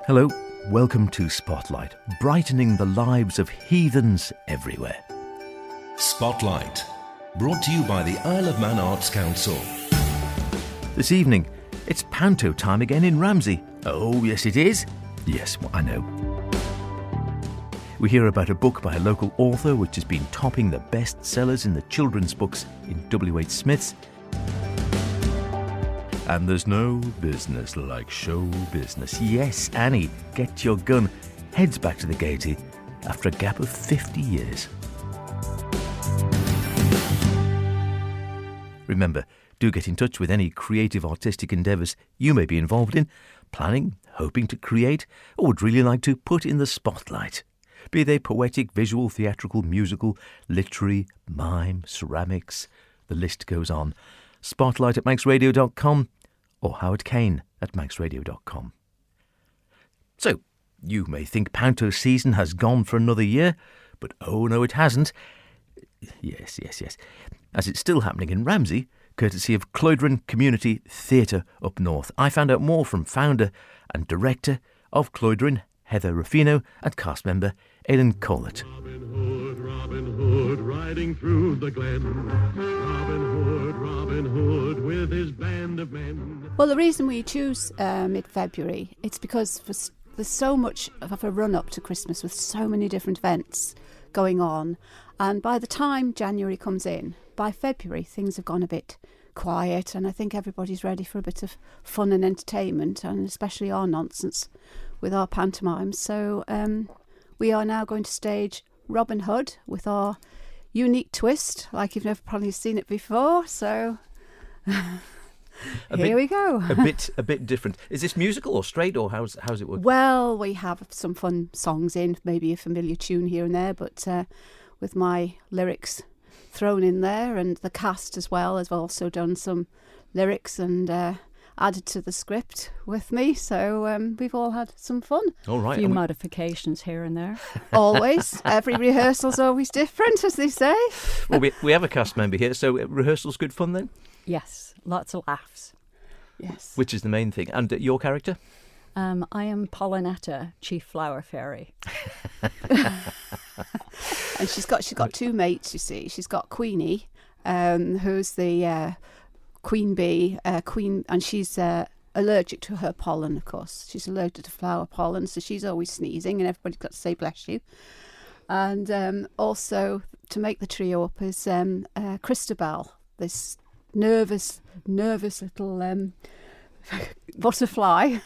Hello, welcome to Spotlight, brightening the lives of heathens everywhere. Spotlight, brought to you by the Isle of Man Arts Council. This evening, it's panto time again in Ramsey. Oh, yes it is. Yes, well, I know. We hear about a book by a local author which has been topping the bestsellers in the children's books in W.H. Smith's. And there's no business like show business. Yes, Annie, get your gun, heads back to the Gaiety after a gap of 50 years. Remember, do get in touch with any creative artistic endeavours you may be involved in, planning, hoping to create, or would really like to put in the spotlight. Be they poetic, visual, theatrical, musical, literary, mime, ceramics, the list goes on. Spotlight at manxradio.com or Howard Kane at manxradio.com. So, you may think panto season has gone for another year, but oh no it hasn't. Yes. As it's still happening in Ramsey, courtesy of Cloideryn Community Theatre up north. I found out more from founder and director of Cloideryn, Heather Ruffino, and cast member Aileen Collett. Robin Hood, riding through the glen. Robin Hood, with his band of men. Well, the reason we choose mid-February, it's because there's so much of a run-up to Christmas with so many different events going on. And by the time January comes in, by February, things have gone a bit quiet, and I think everybody's ready for a bit of fun and entertainment, and especially our nonsense with our pantomimes. So we are now going to stage Robin Hood with our unique twist, like you've never probably seen it before. So here we go. a bit different. Is this musical or straight, or how's it work? Well, we have some fun songs in, maybe a familiar tune here and there, but with my lyrics thrown in there, and the cast as well has also done some lyrics and added to the script with me, so we've all had some fun. All right. A few modifications here and there. Always. Every rehearsal's always different, as they say. Well, we have a cast member here, so rehearsal's good fun then? Yes, lots of laughs. Yes. Which is the main thing. And your character? I am Pollinetta, Chief Flower Fairy. And she's got two mates, you see. She's got Queenie, who's the queen bee, and she's allergic to her pollen, of course. She's allergic to flower pollen, so she's always sneezing, and everybody's got to say bless you. And also, to make the trio up is Christabel, this nervous little butterfly.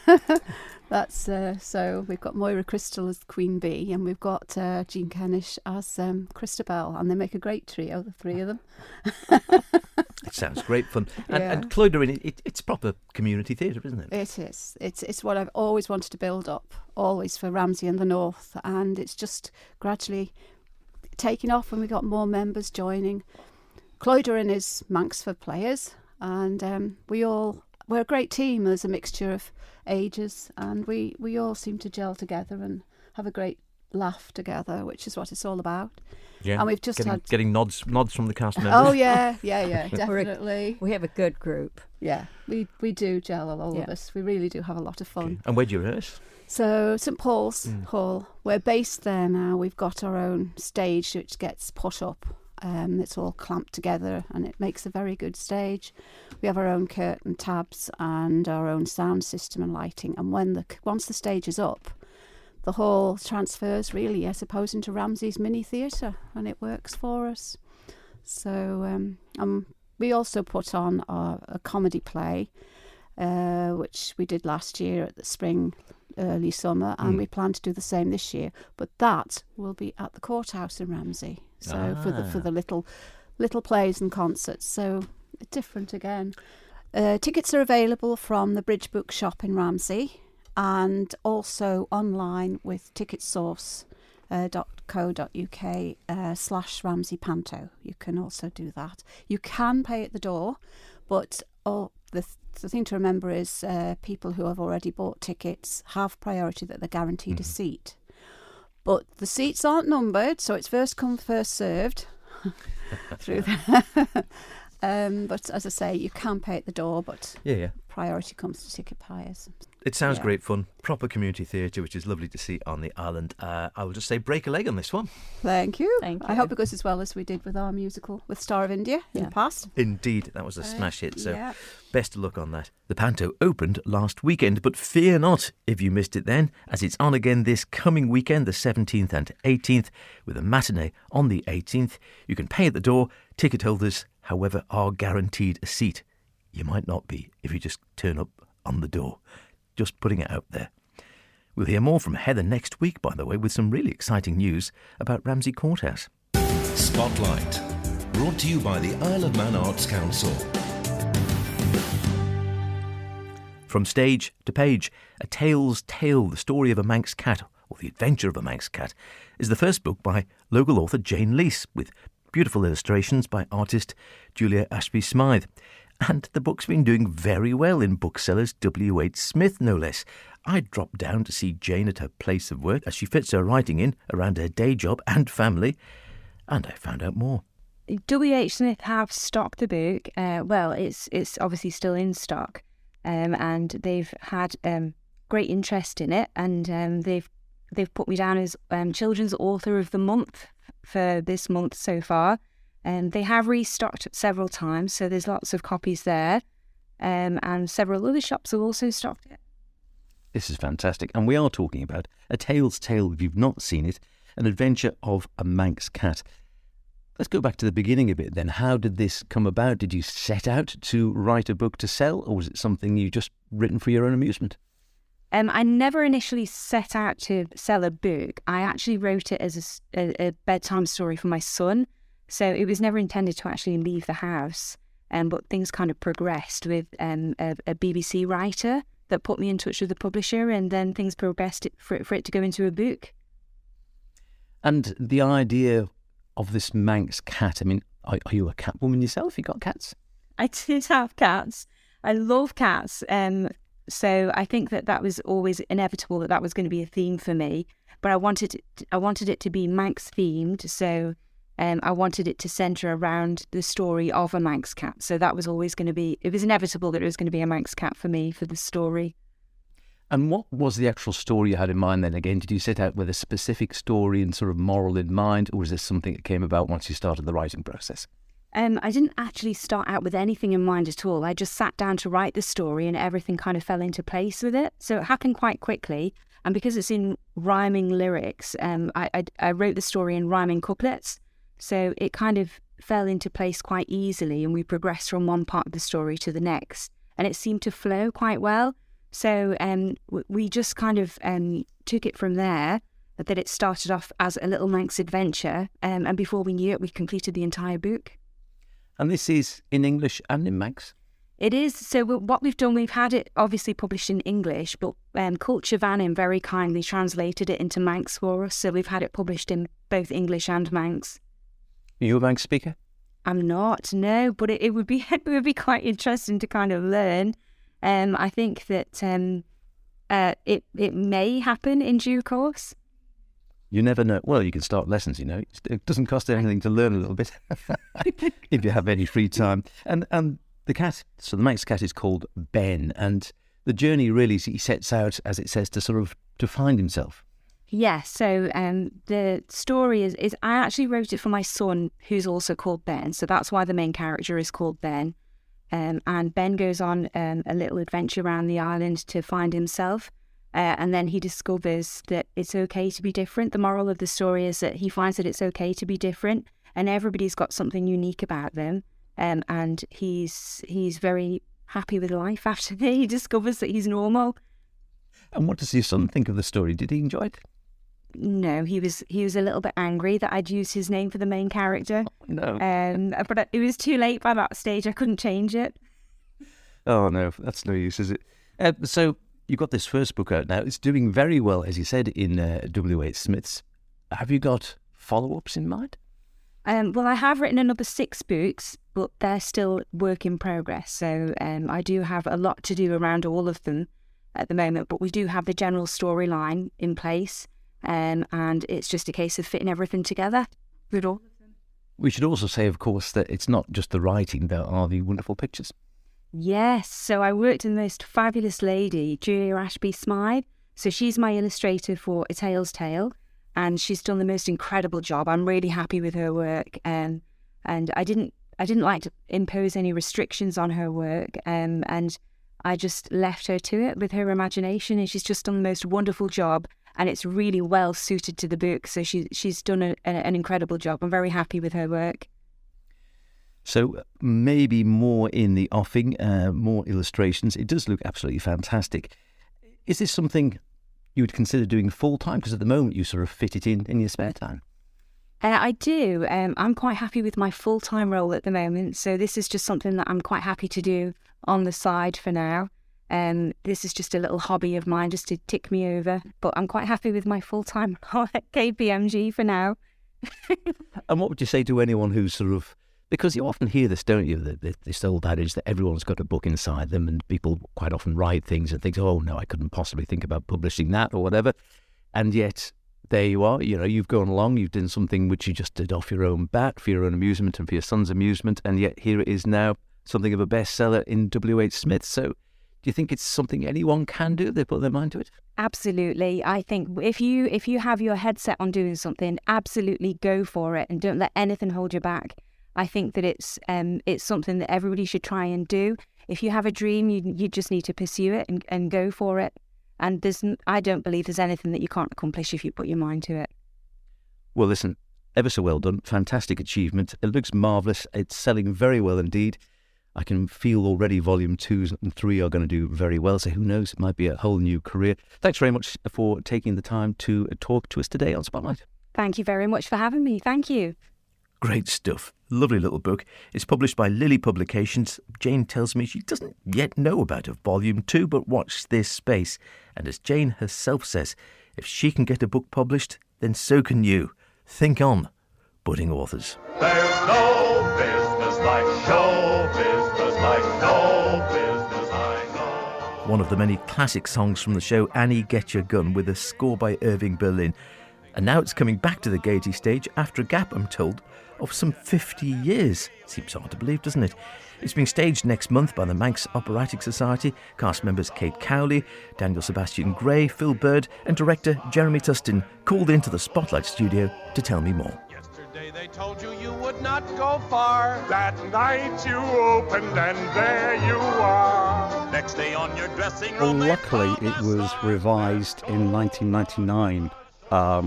That's so we've got Moira Crystal as Queen Bee, and we've got Jean Kennish as Christabel, and they make a great trio, the three of them. It sounds great fun. Yeah. And Cloideryn, it's proper community theatre, isn't it? It is. It's what I've always wanted to build up, always for Ramsey and the North, and it's just gradually taking off, and we got more members joining. Cloideryn is Manx for players, and we're a great team. There's a mixture of ages, and we all seem to gel together and have a great laugh together, which is what it's all about. Yeah. And we've just getting nods from the cast members. Oh yeah, definitely. We have a good group. Yeah, we do gel, all of us. We really do have a lot of fun. Okay. And where do you rehearse? So St Paul's Hall. We're based there now. We've got our own stage which gets put up. It's all clamped together, and it makes a very good stage. We have our own curtain tabs and our own sound system and lighting. And once the stage is up, the hall transfers really, I suppose, into Ramsey's mini theatre, and it works for us. So we also put on a comedy play, which we did last year at the spring, early summer, and we plan to do the same this year. But that will be at the courthouse in Ramsey. So for the little plays and concerts, so different again. Tickets are available from the Bridge Book Shop in Ramsey, and also online with ticketsource.co.uk/Ramsey Panto. You can also do that. You can pay at the door, but the thing to remember is people who have already bought tickets have priority, that they're guaranteed a seat. But the seats aren't numbered, so it's first come, first served. Through that. But as I say, you can pay at the door, but priority comes to ticket buyers. It sounds Yeah. great fun. Proper community theatre, which is lovely to see on the island. I will just say break a leg on this one. Thank you. Thank I you. hope it goes as well as we did with our musical with Star of India in the past. Indeed, that was a smash hit, so yeah. best of luck on that. The panto opened last weekend, but fear not if you missed it then, as it's on again this coming weekend, the 17th and 18th, with a matinee on the 18th. You can pay at the door. Ticket holders, however, are guaranteed a seat. You might not be if you just turn up on the door. Just putting it out there. We'll hear more from Heather next week, by the way, with some really exciting news about Ramsey Courthouse. Spotlight, brought to you by the Isle of Man Arts Council. From stage to page, A Tale's Tale, the story of a Manx cat, or the adventure of a Manx cat, is the first book by local author Jane Leese, with beautiful illustrations by artist Julia Ashby-Smythe. And the book's been doing very well in booksellers W.H. Smith, no less. I dropped down to see Jane at her place of work as she fits her writing in around her day job and family, and I found out more. W.H. Smith have stocked the book. Well, it's obviously still in stock, and they've had great interest in it, and they've put me down as Children's Author of the Month for this month so far. They have restocked several times, so there's lots of copies there, and several other shops have also stocked it. This is fantastic, and we are talking about A Tale's Tale, if you've not seen it, an adventure of a Manx cat. Let's go back to the beginning a bit then. How did this come about? Did you set out to write a book to sell, or was it something you just written for your own amusement? I never initially set out to sell a book. I actually wrote it as a bedtime story for my son. So it was never intended to actually leave the house, but things kind of progressed with a BBC writer that put me in touch with the publisher, and then things progressed for it to go into a book. And the idea of this Manx cat, I mean, are you a cat woman yourself? You got cats? I did have cats. I love cats. So I think that was always inevitable that was going to be a theme for me. But I wanted it to be Manx themed, so I wanted it to centre around the story of a Manx cat. So that was always going to be, it was inevitable that it was going to be a Manx cat for me for the story. And what was the actual story you had in mind then? Again, did you set out with a specific story and sort of moral in mind, or was this something that came about once you started the writing process? I didn't actually start out with anything in mind at all. I just sat down to write the story and everything kind of fell into place with it. So it happened quite quickly. And because it's in rhyming lyrics, I wrote the story in rhyming couplets. So it kind of fell into place quite easily, and we progressed from one part of the story to the next. And it seemed to flow quite well. So we just kind of took it from there, that it started off as a little Manx adventure. And before we knew it, we completed the entire book. And this is in English and in Manx? It is. So what we've done, we've had it obviously published in English, but Culture Vannin very kindly translated it into Manx for us. So we've had it published in both English and Manx. Are you a Manx speaker? I'm not, no, but it would be quite interesting to kind of learn. I think that it may happen in due course. You never know. Well, you can start lessons, you know. It doesn't cost anything to learn a little bit if you have any free time. And the cat, so the Manx cat is called Ben, and the journey really, he sets out, as it says, to find himself. Yes, so the story is I actually wrote it for my son, who's also called Ben, so that's why the main character is called Ben. And Ben goes on a little adventure around the island to find himself, and then he discovers that it's okay to be different. The moral of the story is that he finds that it's okay to be different, and everybody's got something unique about them, and he's very happy with life after he discovers that he's normal. And what does your son think of the story? Did he enjoy it? No, he was a little bit angry that I'd used his name for the main character. Oh, no. But it was too late by that stage. I couldn't change it. Oh, no, that's no use, is it? So you've got this first book out now. It's doing very well, as you said, in W.H. Smith's. Have you got follow-ups in mind? Well, I have written another 6 books, but they're still work in progress. So I do have a lot to do around all of them at the moment, but we do have the general storyline in place. And it's just a case of fitting everything together with all of them. We should also say, of course, that it's not just the writing, there are the wonderful pictures. Yes, so I worked with the most fabulous lady, Julia Ashby Smythe. So she's my illustrator for A Tale's Tale, and she's done the most incredible job. I'm really happy with her work, and I didn't like to impose any restrictions on her work, and I just left her to it with her imagination, and she's just done the most wonderful job, and it's really well suited to the book. So she's done an incredible job. I'm very happy with her work. So maybe more in the offing, more illustrations. It does look absolutely fantastic. Is this something you would consider doing full-time? Because at the moment you sort of fit it in your spare time. I do. I'm quite happy with my full-time role at the moment. So this is just something that I'm quite happy to do on the side for now. This is just a little hobby of mine just to tick me over. But I'm quite happy with my full-time role at KPMG for now. And what would you say to anyone who's sort of... Because you often hear this, don't you, this old adage that everyone's got a book inside them, and people quite often write things and think, oh, no, I couldn't possibly think about publishing that or whatever. And yet, there you are, you've gone along, you've done something which you just did off your own bat, for your own amusement and for your son's amusement, and yet here it is now, something of a bestseller in W.H. Smith. So do you think it's something anyone can do? They put their mind to it? Absolutely. I think if you have your head set on doing something, absolutely go for it and don't let anything hold you back. I think that it's something that everybody should try and do. If you have a dream, you just need to pursue it and go for it. And I don't believe there's anything that you can't accomplish if you put your mind to it. Well, listen, ever so well done. Fantastic achievement. It looks marvellous. It's selling very well indeed. I can feel already volume 2 and 3 are going to do very well. So who knows, it might be a whole new career. Thanks very much for taking the time to talk to us today on Spotlight. Thank you very much for having me. Thank you. Great stuff. Lovely little book. It's published by Lily Publications. Jane tells me she doesn't yet know about a volume 2, but watch this space. And as Jane herself says, if she can get a book published, then so can you. Think on, budding authors. There's no business like show business, like no business I know. One of the many classic songs from the show, Annie Get Your Gun, with a score by Irving Berlin. And now it's coming back to the Gaiety stage after a gap, I'm told, of some 50 years. Seems hard to believe, doesn't it? It's being staged next month by the Manx Operatic Society. Cast members Kate Cowley, Daniel Sebastian Gray, Phil Bird and director Jeremy Tustin called into the Spotlight studio to tell me more. Yesterday they told you you would not go far. That night you opened and there you are. Next day on your dressing Well, room. luckily it was revised in 1999,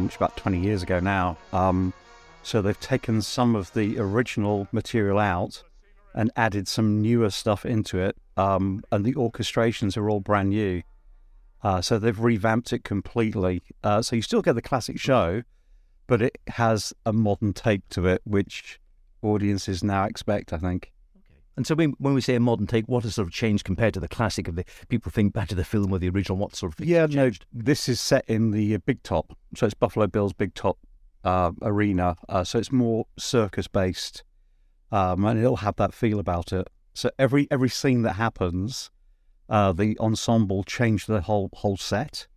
which is about 20 years ago now. So they've taken some of the original material out and added some newer stuff into it, and the orchestrations are all brand new. So they've revamped it completely. So you still get the classic show, but it has a modern take to it, which audiences now expect, I think. And so when we say a modern take, what has sort of changed compared to the classic? Of the people think back to the film or the original, what sort of thing? Yeah, no, this is set in the Big Top. So it's Buffalo Bill's Big Top arena. So it's more circus-based, and it'll have that feel about it. So every scene that happens, the ensemble change the whole set.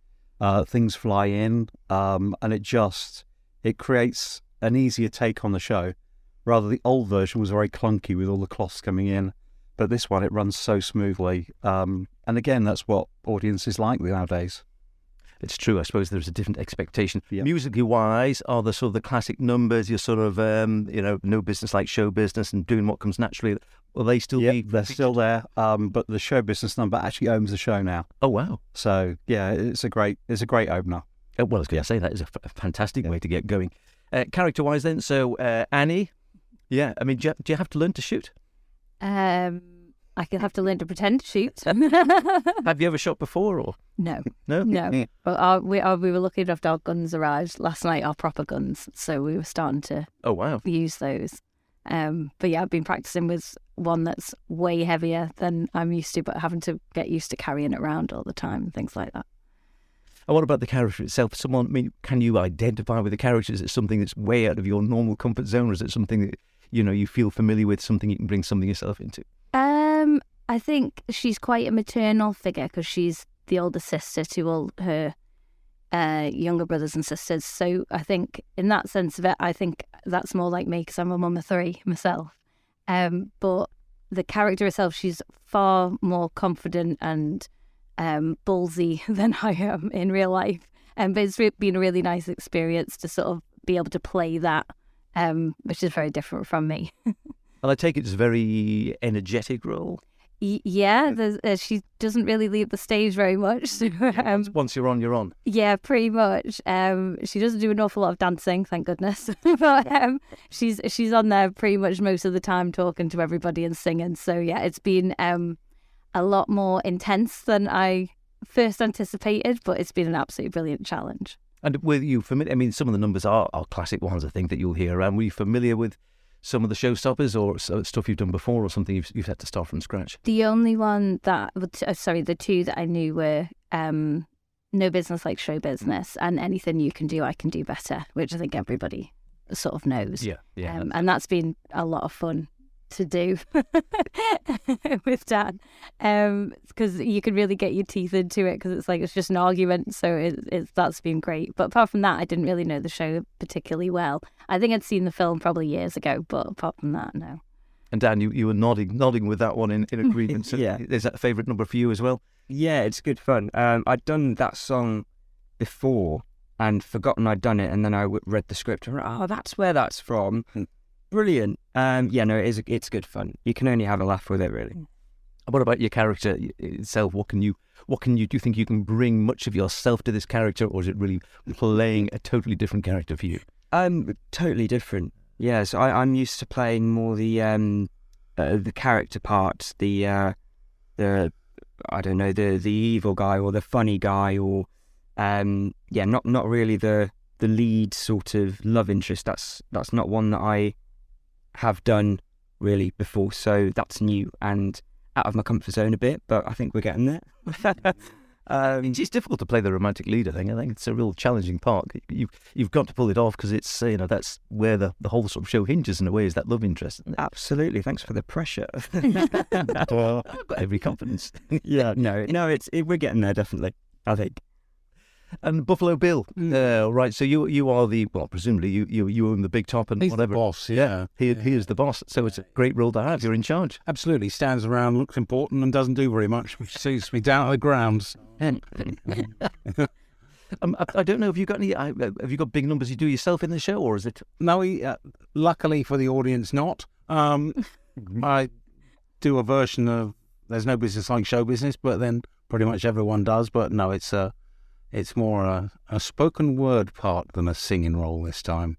Things fly in, and it creates an easier take on the show. Rather, the old version was very clunky with all the cloths coming in, but this one, it runs so smoothly. And again, that's what audiences like nowadays. It's true. I suppose there's a different expectation. Yeah. Musically wise, are the sort of the classic numbers, your sort of, no business like show business and doing what comes naturally, will they still be? They're still there, but the show business number actually owns the show now. Oh, wow. So, yeah, it's a great opener. Well, I was going to say, that is a fantastic way to get going. Character-wise then, so Annie, yeah, I mean, do you have to learn to shoot? I could have to learn to pretend to shoot. Have you ever shot before, or? No. No? No. But we were lucky enough our guns arrived last night, our proper guns, so we were starting to Oh, wow. use those. But yeah, I've been practicing with one that's way heavier than I'm used to, but having to get used to carrying it around all the time and things like that. And what about the character itself? Can you identify with the character? Is it something that's way out of your normal comfort zone, or is it something that, you feel familiar with, something you can bring something yourself into? I think she's quite a maternal figure because she's the older sister to all her younger brothers and sisters. So I think in that sense of it, I think that's more like me because I'm a mum of 3 myself. But the character herself, she's far more confident and ballsy than I am in real life. But it's been a really nice experience to sort of be able to play that, which is very different from me. Well, I take it as a very energetic role. Yeah, she doesn't really leave the stage very much. So, Once you're on, you're on. yeah, pretty much. She doesn't do an awful lot of dancing, thank goodness. But she's on there pretty much most of the time, talking to everybody and singing. So yeah, it's been a lot more intense than I first anticipated, but it's been an absolutely brilliant challenge. And were you familiar? I mean, some of the numbers are classic ones, I think, that you'll hear around. Were you familiar with some of the showstoppers or stuff you've done before, or something you've had to start from scratch? The only one the two that I knew were No Business Like Show Business and Anything You Can Do, I Can Do Better, which I think everybody sort of knows. Yeah. And that's been a lot of fun to do with Dan, because you can really get your teeth into it, because it's just an argument, so that's been great. But apart from that, I didn't really know the show particularly well. I think I'd seen the film probably years ago, but apart from that, no. And Dan, you were nodding with that one in agreement. So Yeah. Is that a favourite number for you as well? Yeah, it's good fun. I'd done that song before and forgotten I'd done it, and then I read the script and that's where that's from. Brilliant. Yeah, no, it's good fun. You can only have a laugh with it, really. What about your character itself? What can you do you think you can bring much of yourself to this character, or is it really playing a totally different character for you? Totally different. Yeah, so I'm used to playing more the character parts, the I don't know, the evil guy or the funny guy, or not really the lead sort of love interest. That's not one that I have done really before, so that's new and out of my comfort zone a bit, but I think we're getting there. It's difficult to play the romantic lead. I think it's a real challenging part. You've got to pull it off, because it's that's where the whole sort of show hinges in a way, is that love interest, isn't it? Absolutely. Thanks for the pressure. I've got every confidence. Yeah, no, we're getting there, definitely, I think. And Buffalo Bill, right? So you are presumably you own the big top and He's whatever. the boss, yeah. He is the boss. So it's a great role to have. You're in charge. Absolutely. Stands around, looks important, and doesn't do very much, which suits me down to the ground. I don't know. Have you got any? Have you got big numbers you do yourself in the show, or is it? No, luckily for the audience, not. I do a version of There's No Business Like Show Business, but then pretty much everyone does. But no, it's more a spoken word part than a singing role this time.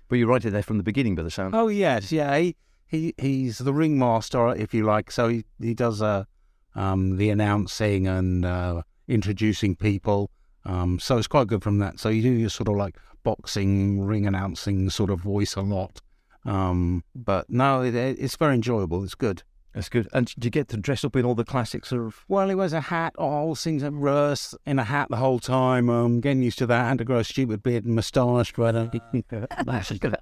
But you're right in there from the beginning, by the sound. Oh yes, yeah. He's the ringmaster, if you like. So he does the announcing and introducing people. So it's quite good from that. So you do your sort of like boxing, ring announcing sort of voice a lot. But no, it's very enjoyable. It's good. That's good. And do you get to dress up in all the classics sort of? Well, he wears a hat, all things at rehearse in a hat the whole time. Getting used to that. I had to grow a stupid beard and moustache, but That's good.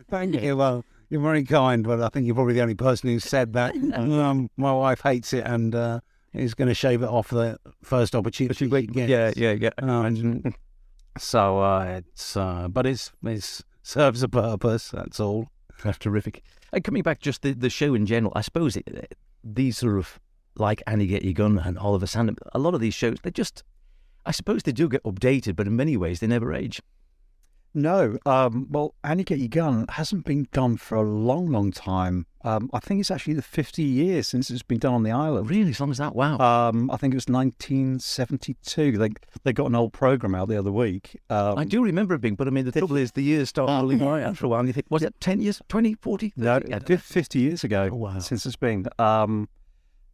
thank you. Well, you're very kind, but I think you're probably the only person who said that. My wife hates it and is going to shave it off the first opportunity she gets. Yeah. So but it serves a purpose. That's all. That's terrific. And coming back, just the show in general, I suppose these sort of, like Annie Get Your Gun and Oliver Sandham, a lot of these shows, I suppose they do get updated, but in many ways they never age. No, well, Annie Get Your Gun hasn't been done for a long, long time. I think it's actually the 50 years since it's been done on the island. Really, as long as that? Wow. I think it was 1972. They got an old programme out the other week. I do remember it being, but I mean, the trouble is the years start rolling by after a while, and you think, was it 10 years, 20, 40? 30? No, it did 50 years ago. Oh, wow. Since it's been. And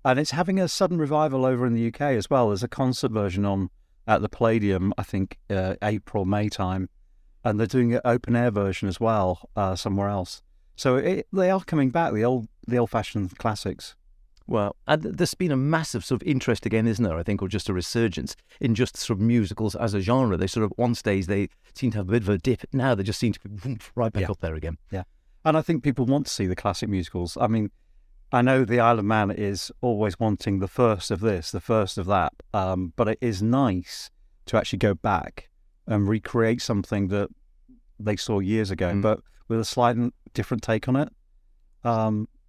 it's having a sudden revival over in the UK as well. There's a concert version on at the Palladium, I think, April, May time. And they're doing an open air version as well somewhere else. So they are coming back, the old-fashioned classics. Well, and there's been a massive sort of interest again, isn't there, I think, or just a resurgence in just sort of musicals as a genre. They sort of, one stage, they seem to have a bit of a dip. Now they just seem to be right back up there again. Yeah. And I think people want to see the classic musicals. I mean, I know the Isle of Man is always wanting the first of this, the first of that, but it is nice to actually go back and recreate something that they saw years ago, but with a slightly different take on it.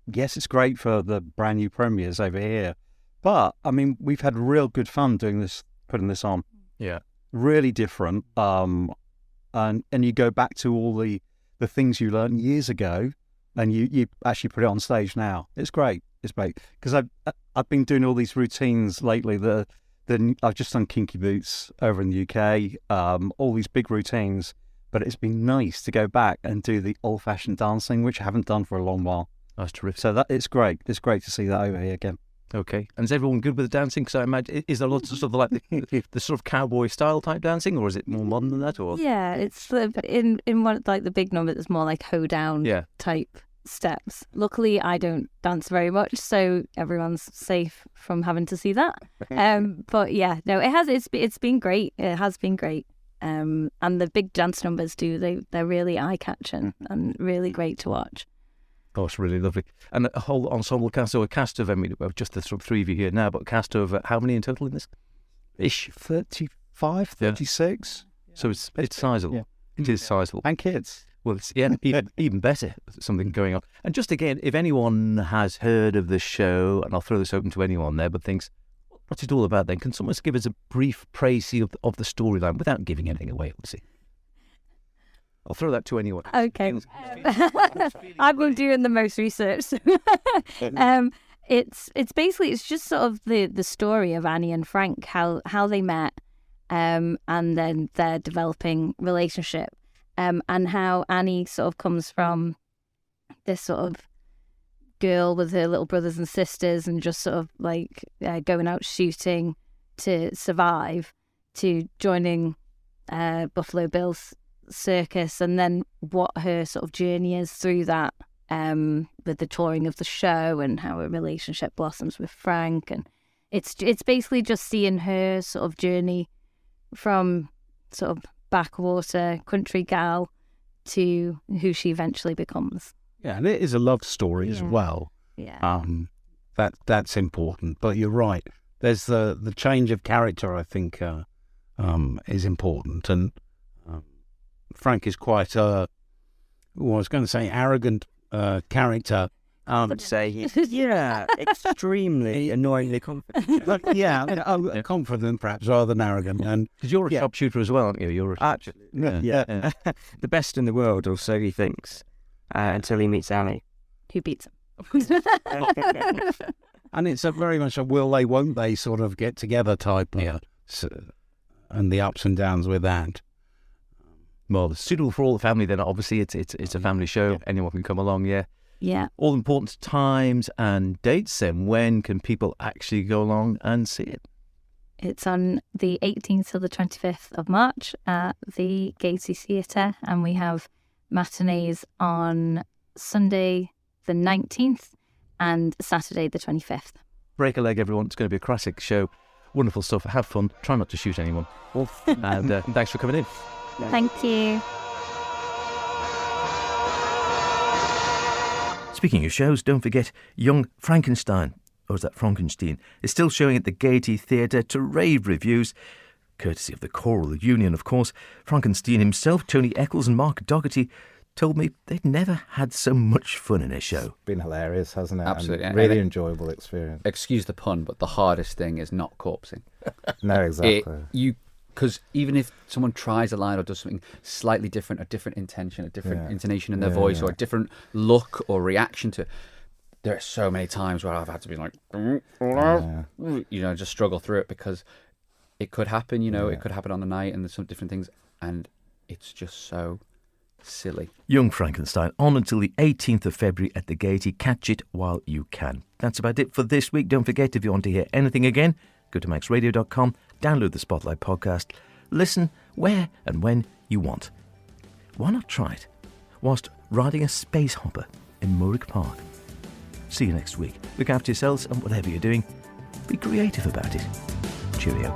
yes, it's great for the brand new premieres over here, but I mean, we've had real good fun doing this, putting this on. Yeah. Really different. And you go back to all the things you learned years ago, and you actually put it on stage now. It's great. It's great because I've been doing all these routines lately. I've just done Kinky Boots over in the UK. All these big routines, but it's been nice to go back and do the old-fashioned dancing, which I haven't done for a long while. That's terrific. So it's great. It's great to see that over here again. Okay. And is everyone good with the dancing? Because I imagine, is there lots of sort of like the sort of cowboy style type dancing, or is it more modern than that? Or Yeah, it's in one like the big number. It's more like hoedown type steps. Luckily, I don't dance very much, so everyone's safe from having to see that. But yeah, no, it's been great. It has been great. And the big dance numbers they're really eye catching and really great to watch. Oh, it's really lovely. And a whole ensemble cast, so a cast of, I mean, well, just the sort of three of you here now, but a cast of how many in total in this? Ish. 35, 36. So it's sizable. Yeah. It is sizable. And kids. Well, it's even better, something going on. And just again, if anyone has heard of the show, and I'll throw this open to anyone there, but thinks, what's it all about then? Can someone give us a brief précis of the storyline without giving anything away, obviously? I'll throw that to anyone. Okay. I've been doing the most research. It's basically, it's just sort of the story of Annie and Frank, how they met, and then their developing relationship, and how Annie sort of comes from this sort of girl with her little brothers and sisters and just sort of like going out shooting to survive, to joining Buffalo Bill's circus, and then what her sort of journey is through that, with the touring of the show and how her relationship blossoms with Frank. And it's basically just seeing her sort of journey from sort of backwater country gal to who she eventually becomes. Yeah, and it is a love story as well. Yeah. That's important. But you're right. There's the change of character, I think, is important. And Frank is quite I was going to say arrogant character. I would say he's extremely annoyingly confident. Confident perhaps rather than arrogant. And because you're a sharpshooter as well, aren't you? You're absolutely the best in the world, or so he thinks, until he meets Annie, who beats him. And it's very much a will they, won't they sort of get together type. And the ups and downs with that. Well, it's suitable for all the family then. Obviously, it's a family show. Yeah. Anyone can come along, Yeah. All important times and dates, then. When can people actually go along and see it? It's on the 18th to the 25th of March at the Gaiety Theatre, and we have matinees on Sunday the 19th and Saturday the 25th. Break a leg, everyone. It's going to be a classic show. Wonderful stuff. Have fun. Try not to shoot anyone. And thanks for coming in. Thank you. Speaking of shows, don't forget Young Frankenstein, or is that Frankenstein, is still showing at the Gaiety Theatre to rave reviews, courtesy of the Choral Union, of course. Frankenstein himself, Tony Eccles and Mark Dougherty, told me they'd never had so much fun in a show. Been hilarious, hasn't it? Absolutely. And really enjoyable experience. Excuse the pun, but the hardest thing is not corpsing. No, exactly. Because even if someone tries a line or does something slightly different, a different intention, a different intonation in their voice, or a different look or reaction to it, there are so many times where I've had to be like, just struggle through it, because it could happen, it could happen on the night, and there's some different things, and it's just so silly. Young Frankenstein, on until the 18th of February at the Gaiety. Catch it while you can. That's about it for this week. Don't forget, if you want to hear anything again, go to maxradio.com, download the Spotlight podcast, listen where and when you want. Why not try it whilst riding a space hopper in Moorick Park? See you next week. Look after yourselves, and whatever you're doing, be creative about it. Cheerio.